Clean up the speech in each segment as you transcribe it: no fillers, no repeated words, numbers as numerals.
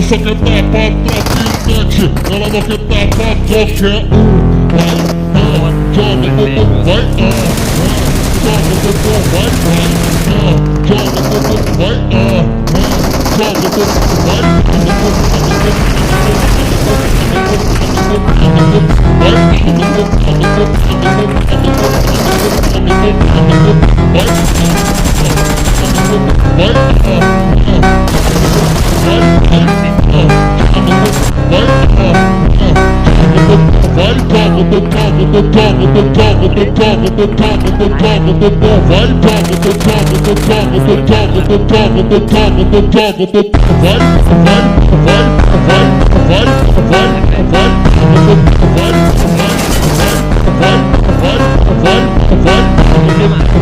só quer dar pra traficante, ela não quer dar pra qualquer um. Vai, joga bumbum, vai, joga bumbum, vai, joga bumbum, vai, joga bumbum,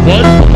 vai,